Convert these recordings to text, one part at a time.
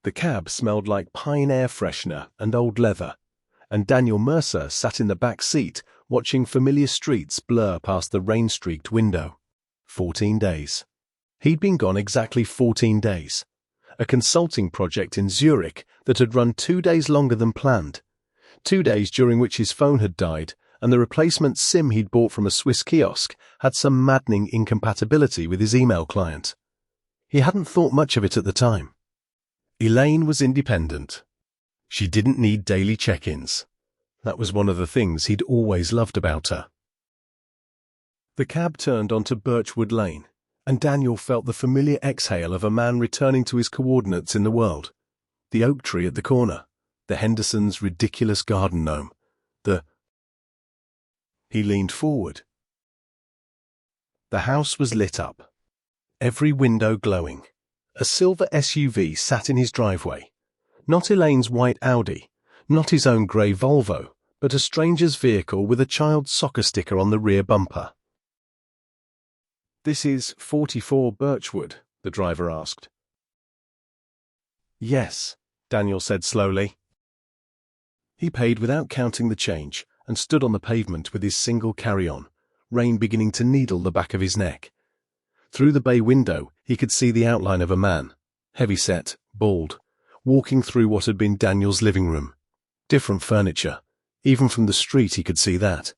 The cab smelled like pine air freshener and old leather, and Daniel Mercer sat in the back seat watching familiar streets blur past the rain-streaked window. 14 days. He'd been gone exactly 14 days. A consulting project in Zurich that had run 2 days longer than planned. 2 days during which his phone had died, and the replacement SIM he'd bought from a Swiss kiosk had some maddening incompatibility with his email client. He hadn't thought much of it at the time. Elaine was independent. She didn't need daily check-ins. That was one of the things he'd always loved about her. The cab turned onto Birchwood Lane, and Daniel felt the familiar exhale of a man returning to his coordinates in the world. The oak tree at the corner, the Hendersons' ridiculous garden gnome, He leaned forward. The house was lit up, every window glowing. A silver SUV sat in his driveway. Not Elaine's white Audi, not his own grey Volvo, but a stranger's vehicle with a child's soccer sticker on the rear bumper. "This is 44 Birchwood," the driver asked. "Yes," Daniel said slowly. He paid without counting the change and stood on the pavement with his single carry-on, rain beginning to needle the back of his neck. Through the bay window, he could see the outline of a man, heavy-set, bald, walking through what had been Daniel's living room. Different furniture. Even from the street he could see that.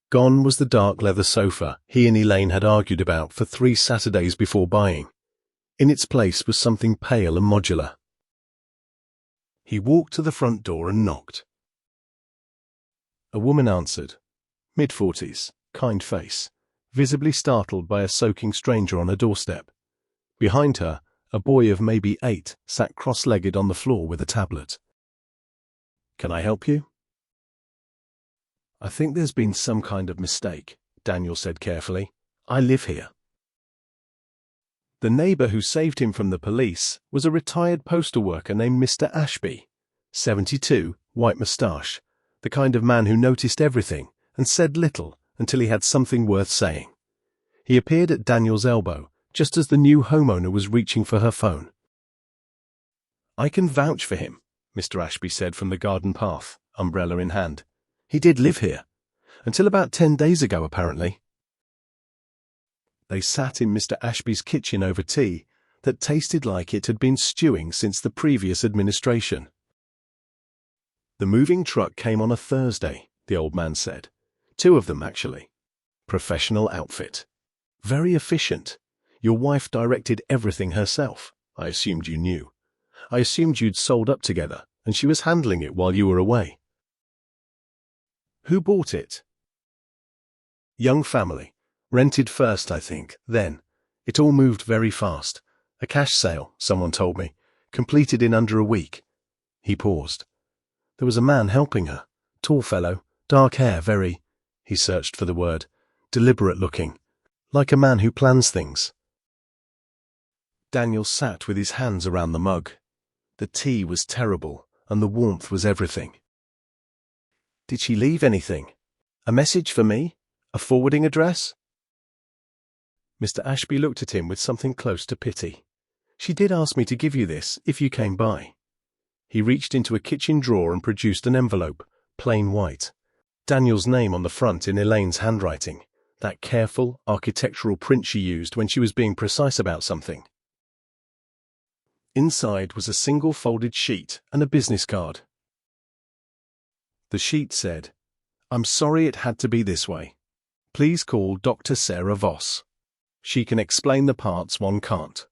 Gone was the dark leather sofa he and Elaine had argued about for 3 Saturdays before buying. In its place was something pale and modular. He walked to the front door and knocked. A woman answered, mid-40s, kind face, visibly startled by a soaking stranger on her doorstep. Behind her, a boy of maybe 8 sat cross-legged on the floor with a tablet. "Can I help you?" "I think there's been some kind of mistake," Daniel said carefully. "I live here." The neighbour who saved him from the police was a retired postal worker named Mr. Ashby, 72, white moustache, the kind of man who noticed everything and said little until he had something worth saying. He appeared at Daniel's elbow just as the new homeowner was reaching for her phone. "I can vouch for him," Mr. Ashby said from the garden path, umbrella in hand. "He did live here. Until about 10 days ago, apparently." They sat in Mr. Ashby's kitchen over tea that tasted like it had been stewing since the previous administration. "The moving truck came on a Thursday," the old man said. 2 of them, actually. Professional outfit. Very efficient. Your wife directed everything herself. I assumed you knew. I assumed you'd sold up together, and she was handling it while you were away." "Who bought it?" "Young family. Rented first, I think, then. It all moved very fast. A cash sale, someone told me. Completed in under a week." He paused. There was a man helping her. Tall fellow, dark hair, very, he searched for the word, deliberate looking. Like a man who plans things. Daniel sat with his hands around the mug. The tea was terrible, and the warmth was everything. "Did she leave anything? A message for me? A forwarding address?" Mr. Ashby looked at him with something close to pity. "She did ask me to give you this, if you came by." He reached into a kitchen drawer and produced an envelope, plain white. Daniel's name on the front in Elaine's handwriting, that careful, architectural print she used when she was being precise about something. Inside was a single folded sheet and a business card. The sheet said, "I'm sorry it had to be this way. Please call Dr. Sarah Voss. She can explain the parts one can't."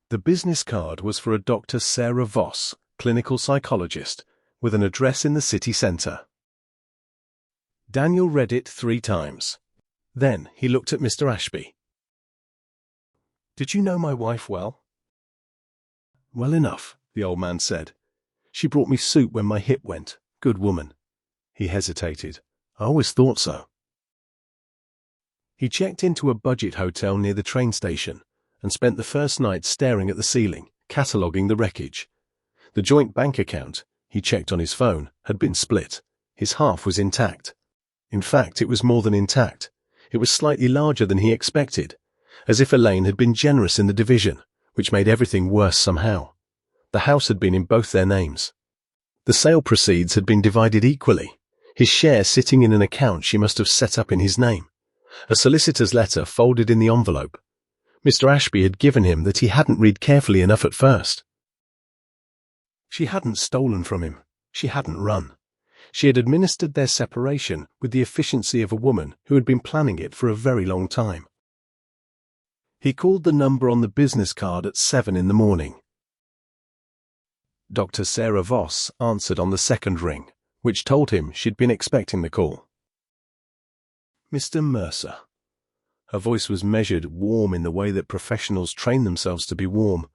The business card was for a Dr. Sarah Voss, clinical psychologist, with an address in the city centre. Daniel read it 3 times. Then he looked at Mr. Ashby. "Did you know my wife well?" "Well enough," the old man said. "She brought me soup when my hip went. Good woman." He hesitated. "I always thought so." He checked into a budget hotel near the train station and spent the first night staring at the ceiling, cataloguing the wreckage. The joint bank account, he checked on his phone, had been split. His half was intact. In fact, it was more than intact. It was slightly larger than he expected, as if Elaine had been generous in the division, which made everything worse somehow. The house had been in both their names. The sale proceeds had been divided equally, his share sitting in an account she must have set up in his name. A solicitor's letter folded in the envelope. Mr. Ashby had given him that he hadn't read carefully enough at first. She hadn't stolen from him. She hadn't run. She had administered their separation with the efficiency of a woman who had been planning it for a very long time. He called the number on the business card at 7 in the morning. Dr. Sarah Voss answered on the second ring, which told him she'd been expecting the call. Mr. Mercer. Her voice was measured, warm in the way that professionals train themselves to be warm.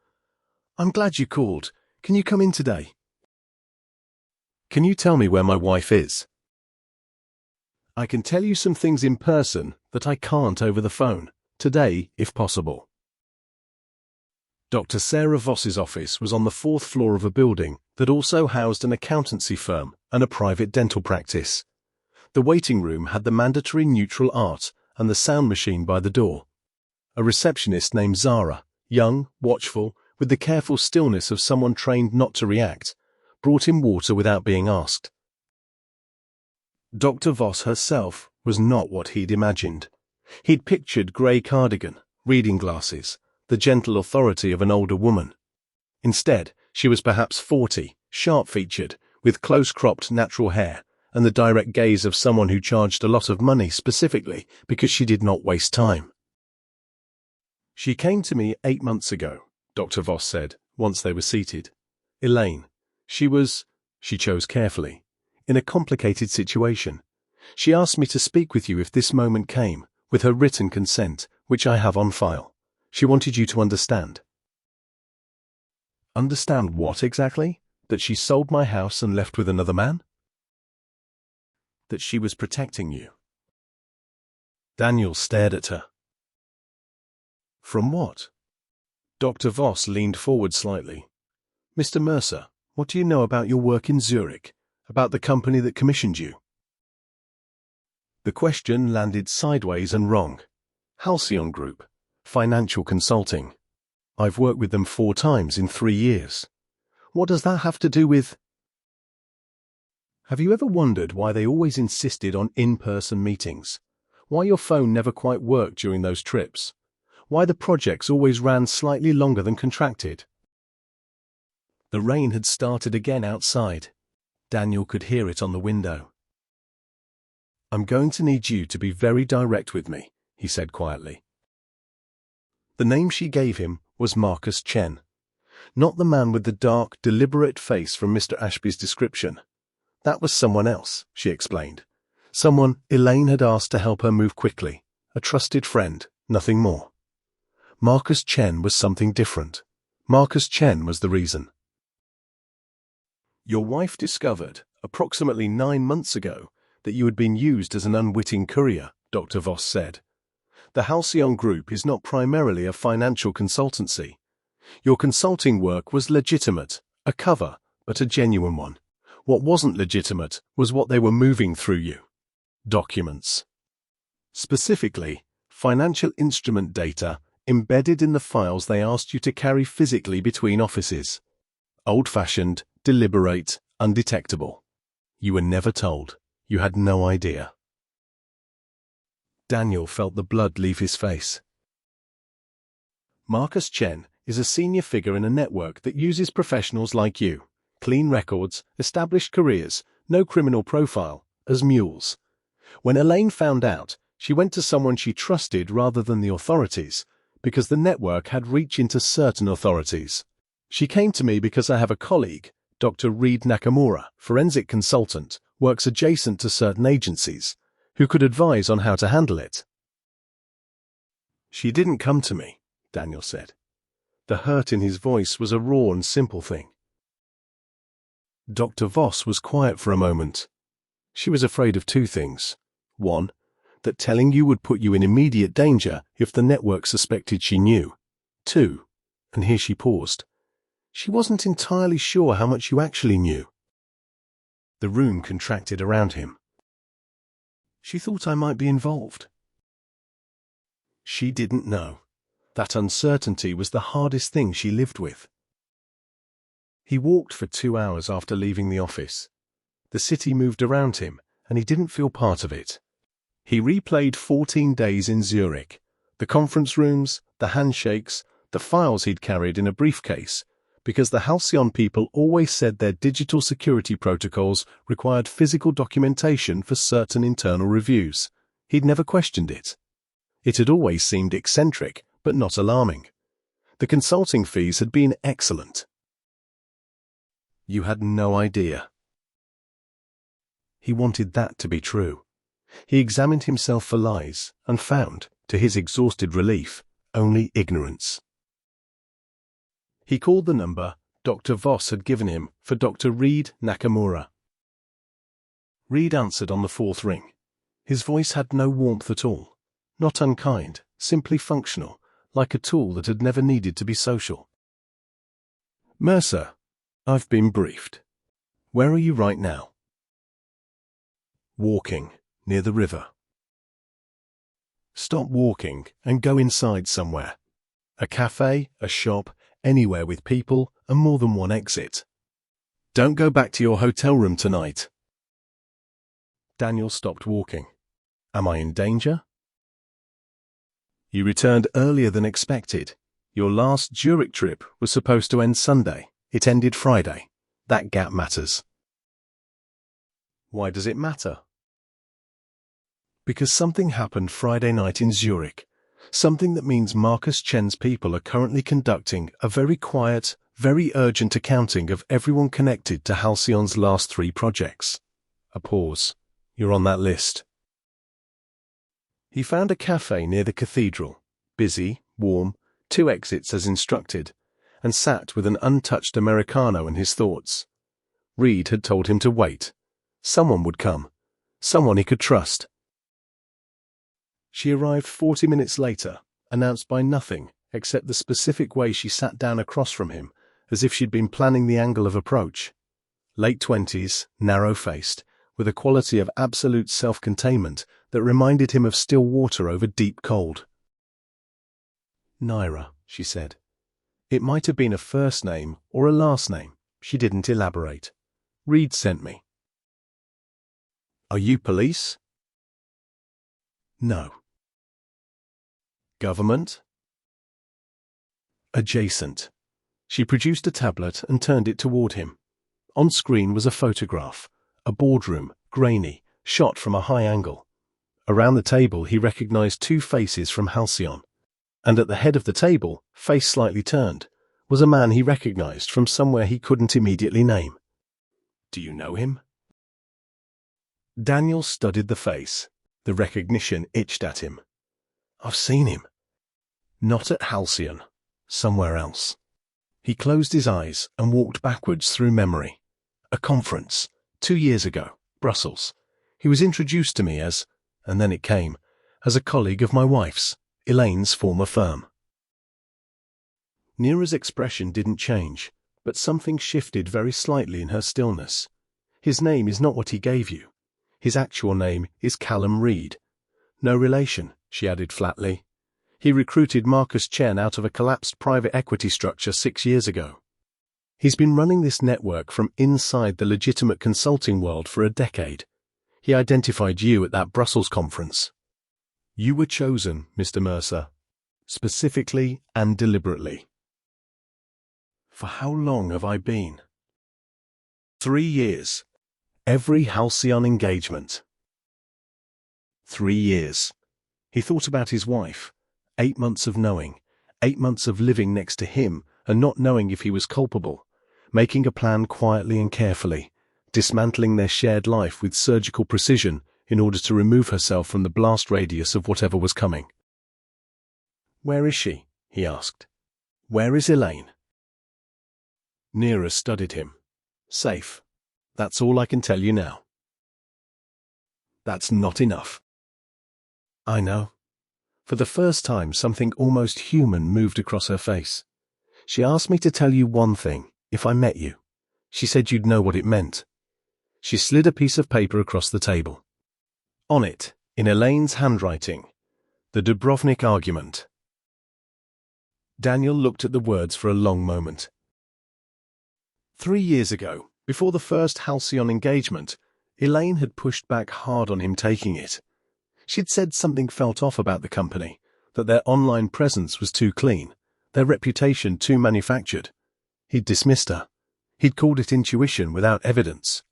I'm glad you called. Can you come in today? Can you tell me where my wife is? I can tell you some things in person that I can't over the phone, today, if possible. Dr. Sarah Voss's office was on the 4th floor of a building that also housed an accountancy firm and a private dental practice. The waiting room had the mandatory neutral art and the sound machine by the door. A receptionist named Zara, young, watchful, with the careful stillness of someone trained not to react, brought him water without being asked. Dr. Voss herself was not what he'd imagined. He'd pictured grey cardigan, reading glasses, the gentle authority of an older woman. Instead, she was perhaps 40, sharp-featured, with close-cropped natural hair, and the direct gaze of someone who charged a lot of money specifically because she did not waste time. She came to me 8 months ago, Dr. Voss said, once they were seated. Elaine. She chose carefully, in a complicated situation. She asked me to speak with you if this moment came, with her written consent, which I have on file. She wanted you to understand. Understand what exactly? That she sold my house and left with another man? That she was protecting you. Daniel stared at her. From what? Dr. Voss leaned forward slightly. Mr. Mercer, what do you know about your work in Zurich, about the company that commissioned you? The question landed sideways and wrong. Halcyon Group, financial consulting. I've worked with them 4 times in 3 years. What does that have to do with? Have you ever wondered why they always insisted on in-person meetings? Why your phone never quite worked during those trips? Why the projects always ran slightly longer than contracted? The rain had started again outside. Daniel could hear it on the window. I'm going to need you to be very direct with me, he said quietly. The name she gave him was Marcus Chen, not the man with the dark, deliberate face from Mr. Ashby's description. That was someone else, she explained. Someone Elaine had asked to help her move quickly. A trusted friend, nothing more. Marcus Chen was something different. Marcus Chen was the reason. Your wife discovered, approximately 9 months ago, that you had been used as an unwitting courier, Dr. Voss said. The Halcyon Group is not primarily a financial consultancy. Your consulting work was legitimate, a cover, but a genuine one. What wasn't legitimate was what they were moving through you. Documents. Specifically, financial instrument data embedded in the files they asked you to carry physically between offices. Old-fashioned, deliberate, undetectable. You were never told. You had no idea. Daniel felt the blood leave his face. Marcus Chen is a senior figure in a network that uses professionals like you, clean records, established careers, no criminal profile, as mules. When Elaine found out, she went to someone she trusted rather than the authorities, because the network had reach into certain authorities. She came to me because I have a colleague, Dr. Reed Nakamura, forensic consultant, works adjacent to certain agencies, who could advise on how to handle it. She didn't come to me, Daniel said. The hurt in his voice was a raw and simple thing. Dr. Voss was quiet for a moment. She was afraid of 2 things. 1, that telling you would put you in immediate danger if the network suspected she knew. 2, and here she paused, she wasn't entirely sure how much you actually knew. The room contracted around him. She thought I might be involved. She didn't know. That uncertainty was the hardest thing she lived with. He walked for 2 hours after leaving the office. The city moved around him, and he didn't feel part of it. He replayed 14 days in Zurich, the conference rooms, the handshakes, the files he'd carried in a briefcase, because the Halcyon people always said their digital security protocols required physical documentation for certain internal reviews. He'd never questioned it. It had always seemed eccentric, but not alarming. The consulting fees had been excellent. You had no idea. He wanted that to be true. He examined himself for lies and found, to his exhausted relief, only ignorance. He called the number Dr. Voss had given him for Dr. Reed Nakamura. Reed answered on the 4th ring. His voice had no warmth at all, not unkind, simply functional, like a tool that had never needed to be social. Mercer, I've been briefed. Where are you right now? Walking, near the river. Stop walking and go inside somewhere. A cafe, a shop, anywhere with people and more than one exit. Don't go back to your hotel room tonight. Daniel stopped walking. Am I in danger? You returned earlier than expected. Your last Zurich trip was supposed to end Sunday. It ended Friday. That gap matters. Why does it matter? Because something happened Friday night in Zurich. Something that means Marcus Chen's people are currently conducting a very quiet, very urgent accounting of everyone connected to Halcyon's last 3 projects. A pause. You're on that list. He found a cafe near the cathedral, busy, warm, 2 exits as instructed, and sat with an untouched Americano in his thoughts. Reed had told him to wait. Someone would come. Someone he could trust. She arrived 40 minutes later, announced by nothing except the specific way she sat down across from him, as if she'd been planning the angle of approach. Late 20s, narrow-faced, with a quality of absolute self-containment that reminded him of still water over deep cold. Naira, she said. It might have been a first name or a last name. She didn't elaborate. Reed sent me. Are you police? No. Government? Adjacent. She produced a tablet and turned it toward him. On screen was a photograph, a boardroom, grainy, shot from a high angle. Around the table he recognized 2 faces from Halcyon, and at the head of the table, face slightly turned, was a man he recognized from somewhere he couldn't immediately name. Do you know him? Daniel studied the face. The recognition itched at him. I've seen him. Not at Halcyon. Somewhere else. He closed his eyes and walked backwards through memory. A conference, 2 years ago, Brussels. He was introduced to me as, and then it came, as a colleague of my wife's, Elaine's former firm. Neera's expression didn't change, but something shifted very slightly in her stillness. His name is not what he gave you. His actual name is Callum Reed. No relation, she added flatly. He recruited Marcus Chen out of a collapsed private equity structure 6 years ago. He's been running this network from inside the legitimate consulting world for a decade. He identified you at that Brussels conference. You were chosen, Mr. Mercer, specifically and deliberately. For how long have I been? 3 years. Every Halcyon engagement. 3 years. He thought about his wife. 8 months of knowing. 8 months of living next to him and not knowing if he was culpable. Making a plan quietly and carefully. Dismantling their shared life with surgical precision in order to remove herself from the blast radius of whatever was coming. Where is she? He asked. Where is Elaine? Neera studied him. Safe. That's all I can tell you now. That's not enough. I know. For the first time, something almost human moved across her face. She asked me to tell you one thing, if I met you. She said you'd know what it meant. She slid a piece of paper across the table. On it, in Elaine's handwriting, the Dubrovnik argument. Daniel looked at the words for a long moment. 3 years ago, before the first halcyon engagement, Elaine had pushed back hard on him taking it. She'd said something felt off about the company, that their online presence was too clean, their reputation too manufactured. He'd dismissed her. He'd called it intuition without evidence.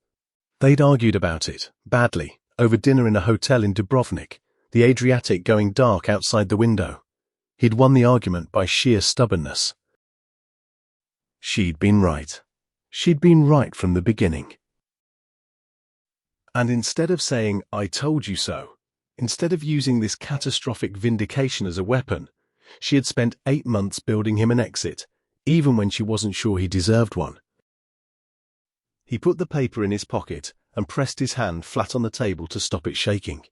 They'd argued about it, badly, over dinner in a hotel in Dubrovnik, the Adriatic going dark outside the window. He'd won the argument by sheer stubbornness. She'd been right. She'd been right from the beginning. And instead of saying, "I told you so," instead of using this catastrophic vindication as a weapon, she had spent 8 months building him an exit, even when she wasn't sure he deserved one. He put the paper in his pocket and pressed his hand flat on the table to stop it shaking.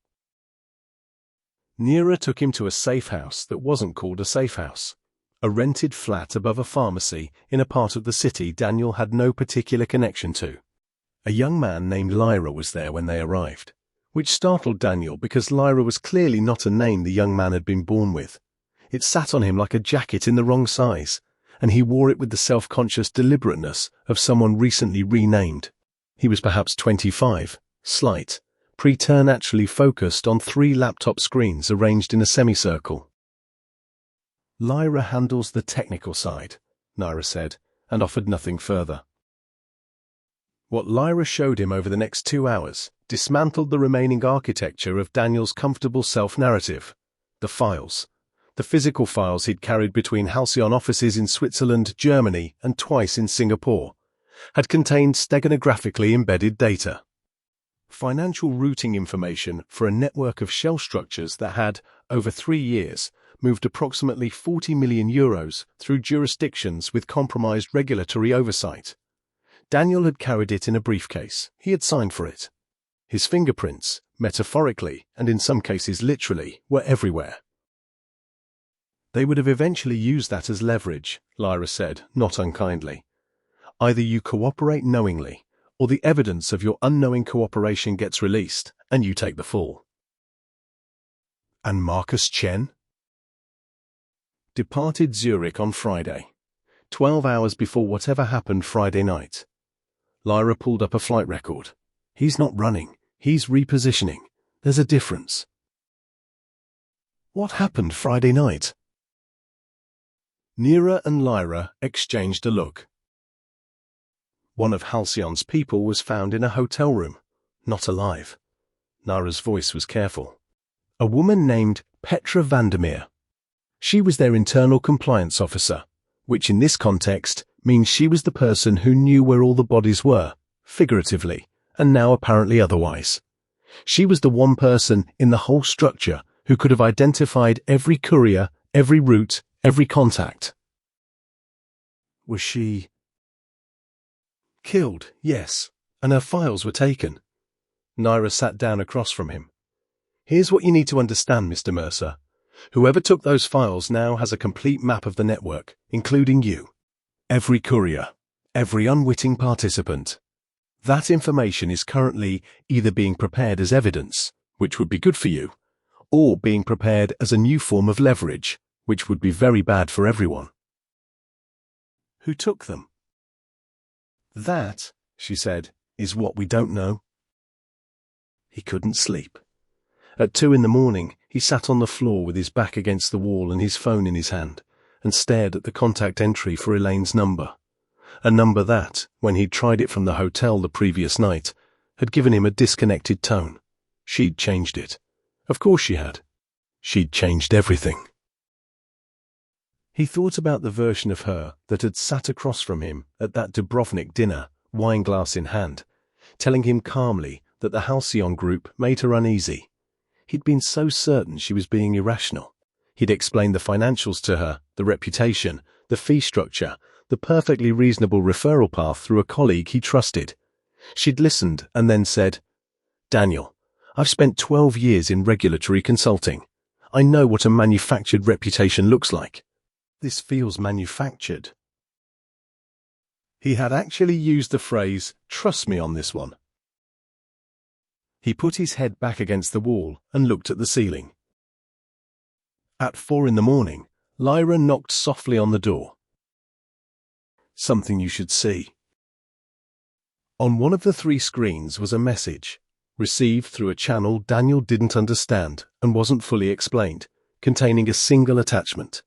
Nira took him to a safe house that wasn't called a safe house, a rented flat above a pharmacy in a part of the city Daniel had no particular connection to. A young man named Lyra was there when they arrived, which startled Daniel because Lyra was clearly not a name the young man had been born with. It sat on him like a jacket in the wrong size, and he wore it with the self-conscious deliberateness of someone recently renamed. He was perhaps 25, slight, preternaturally focused on 3 laptop screens arranged in a semicircle. "Lyra handles the technical side," Nira said, and offered nothing further. What Lyra showed him over the next 2 hours dismantled the remaining architecture of Daniel's comfortable self-narrative. The files. The physical files he'd carried between Halcyon offices in Switzerland, Germany, and twice in Singapore, had contained steganographically embedded data. Financial routing information for a network of shell structures that had, over 3 years, moved approximately 40 million euros through jurisdictions with compromised regulatory oversight. Daniel had carried it in a briefcase. He had signed for it. His fingerprints, metaphorically and in some cases literally, were everywhere. They would have eventually used that as leverage, Lyra said, not unkindly. Either you cooperate knowingly, or the evidence of your unknowing cooperation gets released, and you take the fall. And Marcus Chen? Departed Zurich on Friday, 12 hours before whatever happened Friday night. Lyra pulled up a flight record. He's not running, he's repositioning. There's a difference. What happened Friday night? Nira and Lyra exchanged a look. One of Halcyon's people was found in a hotel room, not alive. Nara's voice was careful. A woman named Petra Vandermeer. She was their internal compliance officer, which in this context means she was the person who knew where all the bodies were, figuratively, and now apparently otherwise. She was the one person in the whole structure who could have identified every courier, every route, every contact. Was she killed? Yes, and her files were taken. Nira sat down across from him. Here's what you need to understand, Mr. Mercer. Whoever took those files now has a complete map of the network, including you. Every courier, every unwitting participant. That information is currently either being prepared as evidence, which would be good for you, or being prepared as a new form of leverage, which would be very bad for everyone. Who took them? That, she said, is what we don't know. He couldn't sleep. At 2 a.m, he sat on the floor with his back against the wall and his phone in his hand, and stared at the contact entry for Elaine's number. A number that, when he'd tried it from the hotel the previous night, had given him a disconnected tone. She'd changed it. Of course she had. She'd changed everything. He thought about the version of her that had sat across from him at that Dubrovnik dinner, wineglass in hand, telling him calmly that the Halcyon group made her uneasy. He'd been so certain she was being irrational. He'd explained the financials to her, the reputation, the fee structure, the perfectly reasonable referral path through a colleague he trusted. She'd listened and then said, "Daniel, I've spent 12 years in regulatory consulting. I know what a manufactured reputation looks like. This feels manufactured." He had actually used the phrase, "trust me on this one." He put his head back against the wall and looked at the ceiling. At 4 a.m, Lyra knocked softly on the door. "Something you should see." On one of the 3 screens was a message, received through a channel Daniel didn't understand and wasn't fully explained, containing a single attachment.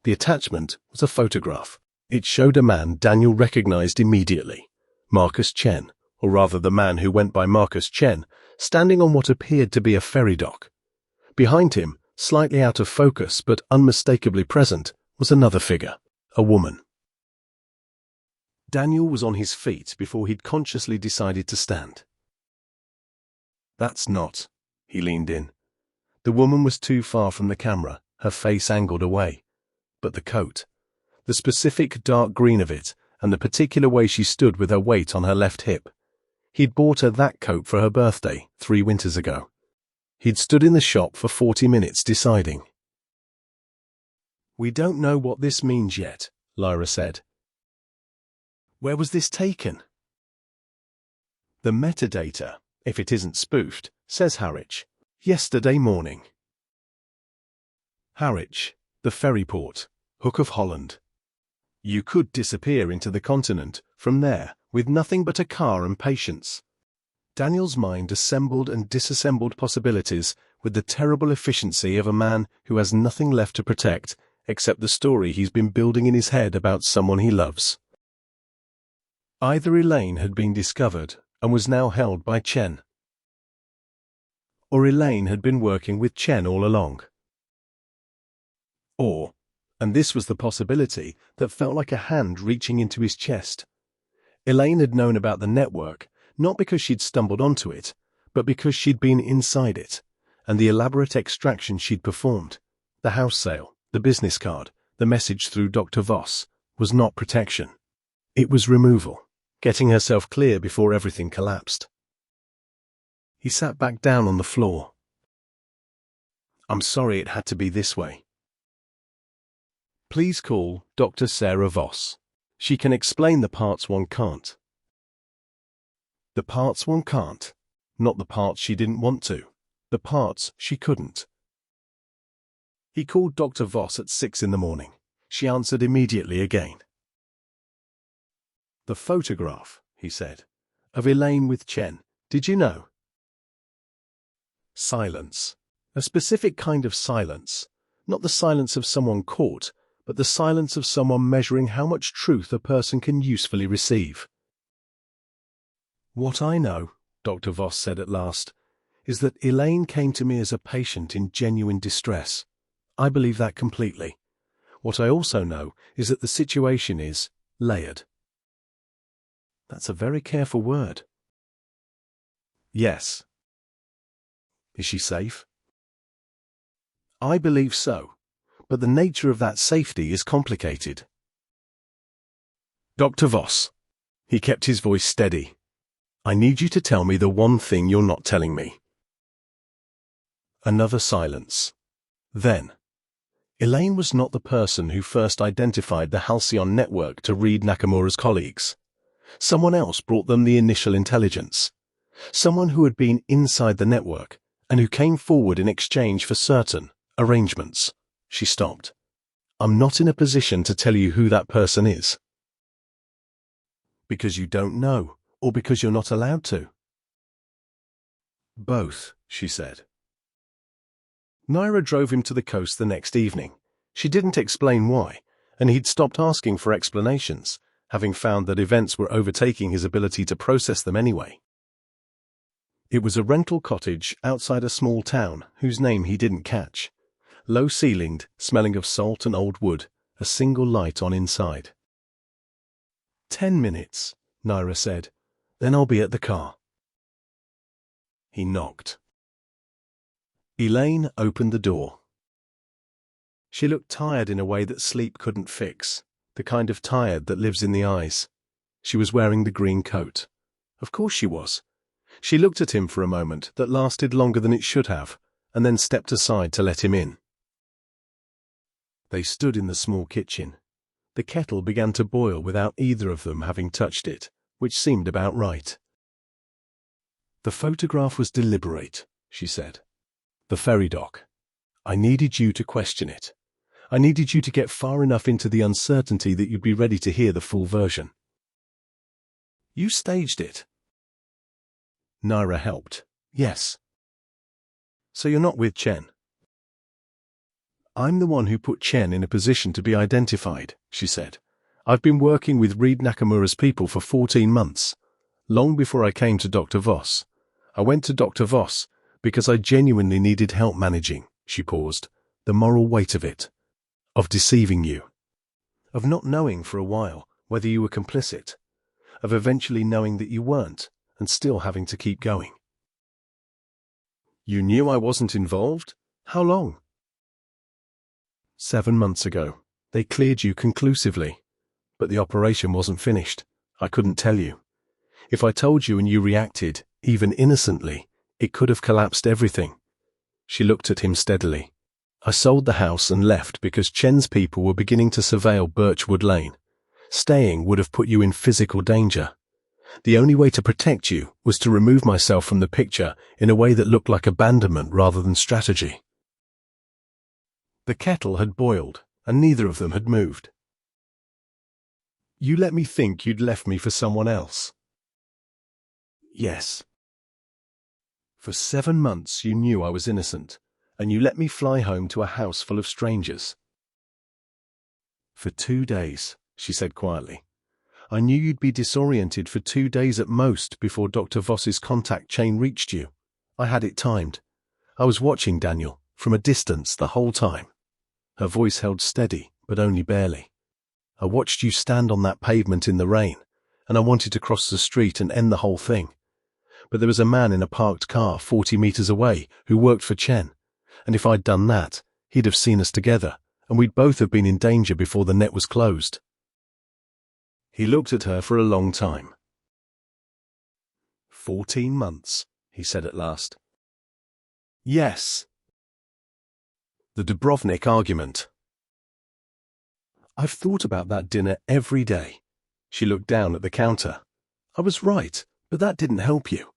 The attachment was a photograph. It showed a man Daniel recognized immediately, Marcus Chen, or rather the man who went by Marcus Chen, standing on what appeared to be a ferry dock. Behind him, slightly out of focus but unmistakably present, was another figure, a woman. Daniel was on his feet before he'd consciously decided to stand. "That's not," he leaned in. The woman was too far from the camera, her face angled away. But the coat, the specific dark green of it, and the particular way she stood with her weight on her left hip. He'd bought her that coat for her birthday 3 winters ago. He'd stood in the shop for 40 minutes deciding. "We don't know what this means yet," Lyra said. "Where was this taken?" "The metadata, if it isn't spoofed," says Harwich. "Yesterday morning." Harwich, the ferry port, Hook of Holland. You could disappear into the continent from there with nothing but a car and patience. Daniel's mind assembled and disassembled possibilities with the terrible efficiency of a man who has nothing left to protect except the story he's been building in his head about someone he loves. Either Elaine had been discovered and was now held by Chen, or Elaine had been working with Chen all along. Or, and this was the possibility that felt like a hand reaching into his chest, Elaine had known about the network, not because she'd stumbled onto it, but because she'd been inside it, and the elaborate extraction she'd performed, the house sale, the business card, the message through Dr. Voss, was not protection. It was removal, getting herself clear before everything collapsed. He sat back down on the floor. "I'm sorry it had to be this way. Please call Dr. Sarah Voss. She can explain the parts one can't." The parts one can't. Not the parts she didn't want to. The parts she couldn't. He called Dr. Voss at 6 in the morning. She answered immediately again. "The photograph," he said, "of Elaine with Chen. Did you know?" Silence. A specific kind of silence. Not the silence of someone caught, but the silence of someone measuring how much truth a person can usefully receive. "What I know," Dr. Voss said at last, "is that Elaine came to me as a patient in genuine distress. I believe that completely. What I also know is that the situation is layered." That's a very careful word. "Yes." "Is she safe?" "I believe so, but the nature of that safety is complicated." "Dr. Voss," he kept his voice steady, "I need you to tell me the one thing you're not telling me." Another silence. Then, Elaine was not the person who first identified the Halcyon network to Reed Nakamura's colleagues. Someone else brought them the initial intelligence. Someone who had been inside the network and who came forward in exchange for certain arrangements. She stopped. "I'm not in a position to tell you who that person is." "Because you don't know, or because you're not allowed to?" "Both," she said. Naira drove him to the coast the next evening. She didn't explain why, and he'd stopped asking for explanations, having found that events were overtaking his ability to process them anyway. It was a rental cottage outside a small town whose name he didn't catch. Low-ceilinged, smelling of salt and old wood, a single light on inside. 10 minutes, Naira said. "Then I'll be at the car." He knocked. Elaine opened the door. She looked tired in a way that sleep couldn't fix, the kind of tired that lives in the eyes. She was wearing the green coat. Of course she was. She looked at him for a moment that lasted longer than it should have, and then stepped aside to let him in. They stood in the small kitchen. The kettle began to boil without either of them having touched it, which seemed about right. "The photograph was deliberate," she said. "The ferry dock. I needed you to question it. I needed you to get far enough into the uncertainty that you'd be ready to hear the full version. You staged it, Naira helped. Yes. So you're not with Chen? I'm the one who put Chen in a position to be identified, she said. I've been working with Reed Nakamura's people for 14 months, long before I came to Dr. Voss. I went to Dr. Voss because I genuinely needed help managing, she paused, the moral weight of it, of deceiving you, of not knowing for a while whether you were complicit, of eventually knowing that you weren't and still having to keep going. You knew I wasn't involved? How long? 7 months ago. They cleared you conclusively. But the operation wasn't finished. I couldn't tell you. If I told you and you reacted, even innocently, it could have collapsed everything. She looked at him steadily. I sold the house and left because Chen's people were beginning to surveil Birchwood Lane. Staying would have put you in physical danger. The only way to protect you was to remove myself from the picture in a way that looked like abandonment rather than strategy. The kettle had boiled, and neither of them had moved. You let me think you'd left me for someone else. Yes. For 7 months you knew I was innocent, and you let me fly home to a house full of strangers. For 2 days, she said quietly. I knew you'd be disoriented for 2 days at most before Dr. Voss's contact chain reached you. I had it timed. I was watching Daniel, from a distance the whole time. Her voice held steady, but only barely. I watched you stand on that pavement in the rain, and I wanted to cross the street and end the whole thing. But there was a man in a parked car 40 meters away who worked for Chen, and if I'd done that, he'd have seen us together, and we'd both have been in danger before the net was closed. He looked at her for a long time. 14 months, he said at last. Yes. The Dubrovnik argument. I've thought about that dinner every day. She looked down at the counter. I was right, but that didn't help you.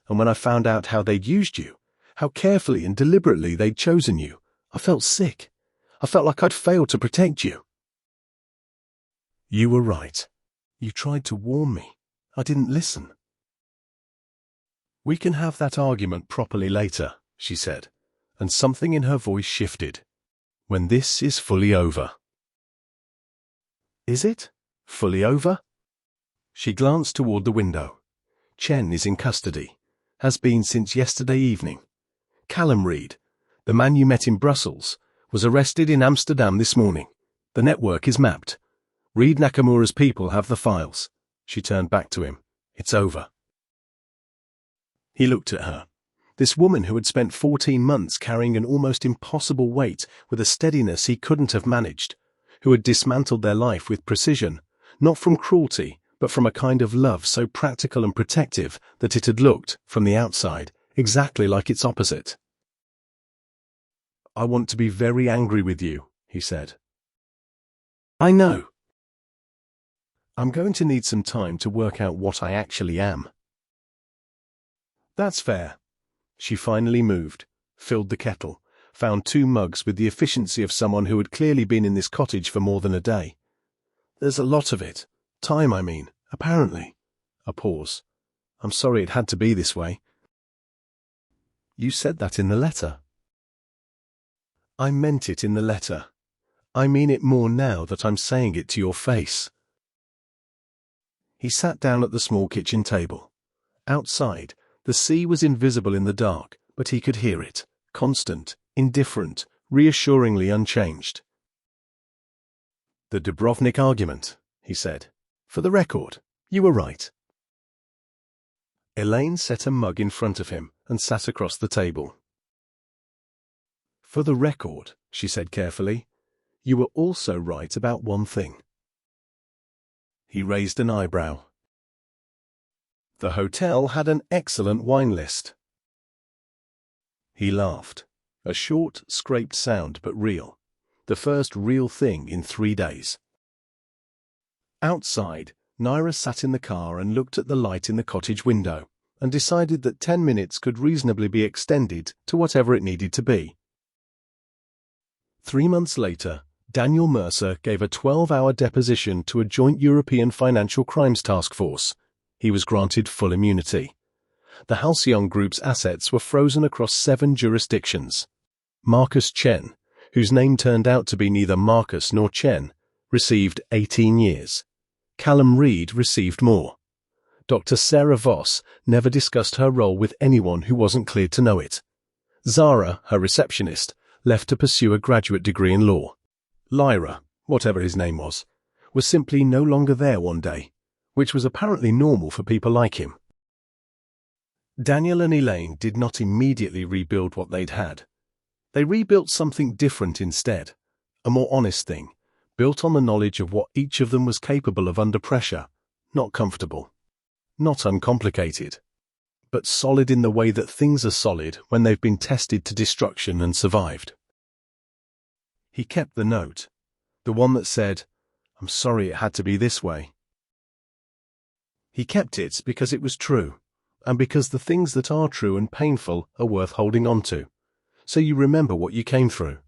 And when I found out how they'd used you, how carefully and deliberately they'd chosen you, I felt sick. I felt like I'd failed to protect you. You were right. You tried to warn me. I didn't listen. We can have that argument properly later, she said, and something in her voice shifted. When this is fully over. Is it? Fully over? She glanced toward the window. Chen is in custody. Has been since yesterday evening. Callum Reed, the man you met in Brussels, was arrested in Amsterdam this morning. The network is mapped. Reed Nakamura's people have the files. She turned back to him. It's over. He looked at her. This woman who had spent 14 months carrying an almost impossible weight with a steadiness he couldn't have managed, who had dismantled their life with precision, not from cruelty, but from a kind of love so practical and protective that it had looked, from the outside, exactly like its opposite. I want to be very angry with you, he said. I know. I'm going to need some time to work out what I actually am. That's fair. She finally moved, filled the kettle, found 2 mugs with the efficiency of someone who had clearly been in this cottage for more than a day. There's a lot of it. Time, I mean, apparently. A pause. I'm sorry it had to be this way. You said that in the letter. I meant it in the letter. I mean it more now that I'm saying it to your face. He sat down at the small kitchen table. Outside, the sea was invisible in the dark, but he could hear it, constant, indifferent, reassuringly unchanged. The Dubrovnik argument, he said. For the record, you were right. Elaine set a mug in front of him and sat across the table. For the record, she said carefully, you were also right about one thing. He raised an eyebrow. The hotel had an excellent wine list. He laughed. A short, scraped sound, but real. The first real thing in 3 days. Outside, Naira sat in the car and looked at the light in the cottage window, and decided that 10 minutes could reasonably be extended to whatever it needed to be. 3 months later, Daniel Mercer gave a 12-hour deposition to a joint European Financial Crimes Task Force. He was granted full immunity. The Halcyon Group's assets were frozen across 7 jurisdictions. Marcus Chen, whose name turned out to be neither Marcus nor Chen, received 18 years. Callum Reed received more. Dr. Sarah Voss never discussed her role with anyone who wasn't cleared to know it. Zara, her receptionist, left to pursue a graduate degree in law. Lyra, whatever his name was simply no longer there one day, which was apparently normal for people like him. Daniel and Elaine did not immediately rebuild what they'd had. They rebuilt something different instead, a more honest thing, built on the knowledge of what each of them was capable of under pressure, not comfortable, not uncomplicated, but solid in the way that things are solid when they've been tested to destruction and survived. He kept the note, the one that said, "I'm sorry it had to be this way." He kept it because it was true, and because the things that are true and painful are worth holding on to, so you remember what you came through.